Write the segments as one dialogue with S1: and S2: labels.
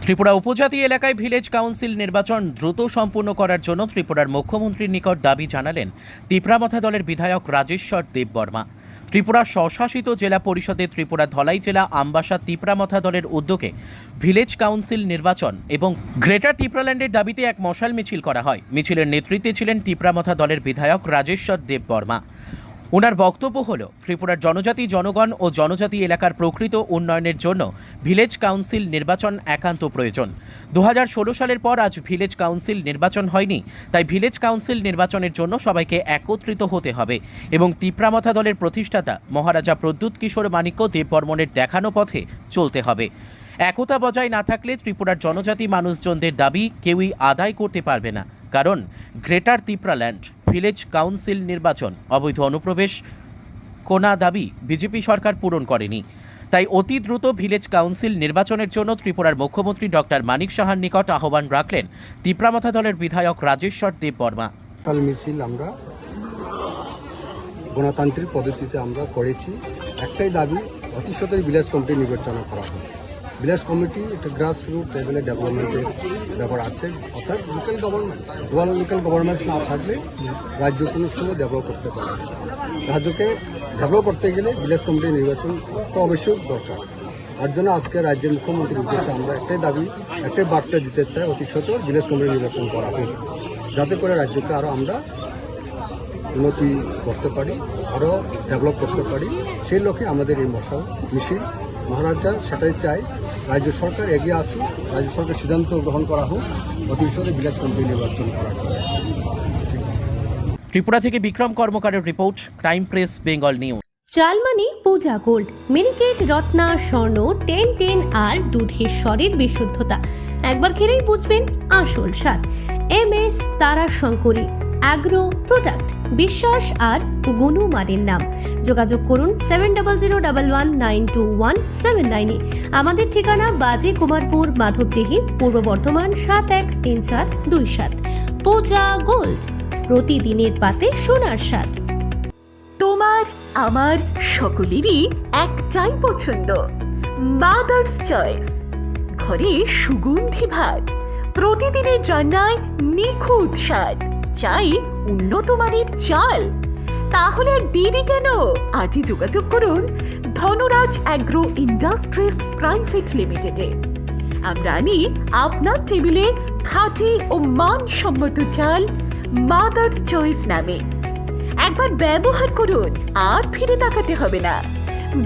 S1: ত্রিপুরা উপজাতি এলাকায় village council নির্বাচন দ্রুত সম্পূর্ণ করার জন্য ত্রিপুরার মুখ্যমন্ত্রীর নিকট দাবি জানালেন তিপ্রামথা দলের বিধায়ক রাজেশ্বর দেববর্মা। ত্রিপুরা স্বশাসিত জেলা পরিষদে ত্রিপুরা ধলাই জেলা আমবাসা তিপ্রামথা দলের উদ্যোগে ভিলেজ কাউন্সিল নির্বাচন এবং গ্রেটার ত্রিপুরাল্যান্ডের দাবিতে এক মশাল মিছিল করা হয়। মিছিলের নেতৃত্বে ছিলেন তিপ্রামথা দলের বিধায়ক রাজেশ্বর দেববর্মা। ওনার বক্তব্য হল, ত্রিপুরার জনজাতি জনগণ ও জনজাতি এলাকার প্রকৃত উন্নয়নের জন্য ভিলেজ কাউন্সিল নির্বাচন একান্ত প্রয়োজন। 2016 সালের পর আজ ভিলেজ কাউন্সিল নির্বাচন হয়নি, তাই ভিলেজ কাউন্সিল নির্বাচনের জন্য সবাইকে একত্রিত হতে হবে এবং তিপ্রামথা দলের প্রতিষ্ঠাতা মহারাজা প্রদ্যুৎ কিশোর মাণিক্য দেববর্মনের দেখানো পথে চলতে হবে। একতা বজায় না থাকলে ত্রিপুরার জনজাতি মানুষজনদের দাবি কেউই আদায় করতে পারবে না, কারণ গ্রেটার ত্রিপুরাল্যান্ড ভিলেজ কাউন্সিল নির্বাচন অবৈধ অনুপ্রবেশ কোনা দাবি বিজেপি সরকার পূরণ করেনি। তাই অতি দ্রুত ভিলেজ কাউন্সিল নির্বাচনের জন্য ত্রিপুরার মুখ্যমন্ত্রী ডক্টর মানিক সাহার নিকট আহ্বান রাখলেন তিপ্রামথা দলের বিধায়ক রাজেশ্বর দেববর্মা।
S2: মিছিল আমরা গণতান্ত্রিক পদ্ধতিতে আমরা করেছি। একটাই দাবি, অতি সত্তর ভিলেজ কমিটি নির্বাচন করা হবে। ভিলেজ কমিটি একটা গ্রাস রুট লেভেলে ডেভেলপমেন্টের ব্যাপার আছে, অর্থাৎ লোকাল গভর্নমেন্টস না থাকলে রাজ্য কোনো সময় ডেভেলপ করতে পারে। রাজ্যকে ডেভেলপ করতে গেলে ভিলেজ কমিটি নির্বাচন তো অবশ্যই দরকার। তার জন্য আজকে রাজ্যের মুখ্যমন্ত্রীর উদ্দেশ্যে আমরা একটাই দাবি, একটাই বার্তা দিতে চাই, অতি সত্তর ভিলেজ কমিটি নির্বাচন করা হোক, যাতে করে রাজ্যকে আরও আমরা উন্নতি করতে পারি, আরও ডেভেলপ করতে পারি। সেই লক্ষ্যে আমাদের এই মশাল মিছিল। মহারাজা সেটাই চাই, রাজ্য সরকার এগিয়ে আসুক, রাজ্য সরকার সিদ্ধান্ত গ্রহণ করা হোক, অতি সত্তর ভিলেজ কমিটি নির্বাচন করা হোক।
S1: ত্রিপুরা থেকে বিক্রম কর্মকারের report, crime press Bengal news.
S3: চালমানি পূজা গোল্ড, মিনিকেট রত্না স্বর্ণ 10 আর দুধের স্বরের বিশুদ্ধতা। একবার খেলেই বুঝবেন আসল স্বাদ। MS তারা শঙ্করী অ্যাগ্রো প্রোডাক্ট, বিশ্বাস আর গুণমানের নাম। যোগাযোগ করুন 7011192179 এ। আমাদের ঠিকানা বাজে কুমারপুর, মাধবদেহি, পূর্ব বর্ধমান 713427। পূজা গোল্ড, প্রতিদিনের পাতে সোনার স্বাদ।
S4: তোমার আমার সকলেরই একটাই পছন্দ, মাদার্স চয়েস। ঘরে সুগন্ধি ভাত, প্রতিদিনের রান্নায় নিখুঁত স্বাদ, চাই উন্নত মানের চাল। তাহলে আর দেরি কেন? আজই যোগাযোগ করুন ধনরাজ অ্যাগ্রো ইন্ডাস্ট্রিজ প্রাইভেট লিমিটেডে। আমরা আনি আপনার টেবিলে খাঁটি ও মানসম্মত চাল মাদার্স চয়েস নামে। একবার ব্যবহার করুন, আর ফিরে তাকাতে হবে না।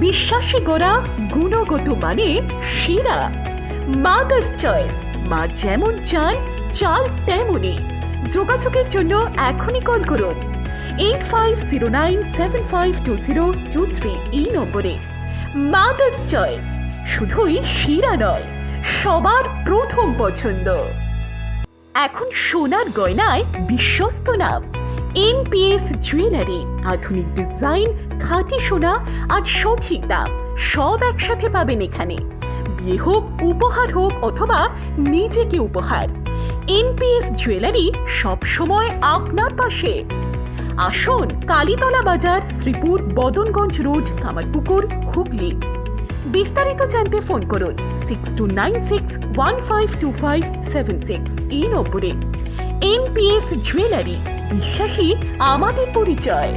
S4: বিশ্বাসী গোড়া, গুণগত মানে সেরা। মাদার্স চয়েস, মা যেমন চান চাল তেমনই। যোগাযোগের জন্য এখনই কল করুন 8509752023 এই নম্বরে। মাদার্স চয়েস শুধুই সেরা নয়, সবার প্রথম পছন্দ। এখন সোনার গয়নায় বিশ্বস্ত নাম NPS জুয়েলারি। আধুনিক ডিজাইন, খাঁটি সোনা আর সঠিক দাম সব একসাথে পাবেন এখানে। বিয়ে হোক, উপহার হোক অথবা নিজেকে উপহার, NPS জুয়েলারি সব সময় আপনার পাশে। আসুন কালীতলা বাজার, শ্রীপুর, বদনগঞ্জ রোড, কামারপুকুর, হুগলি। বিস্তারিত জানতে ফোন করুন 6296152576 এই নম্বরে। NPS জুয়েলারি, বিশ্বাসী আমাদের পরিচয়।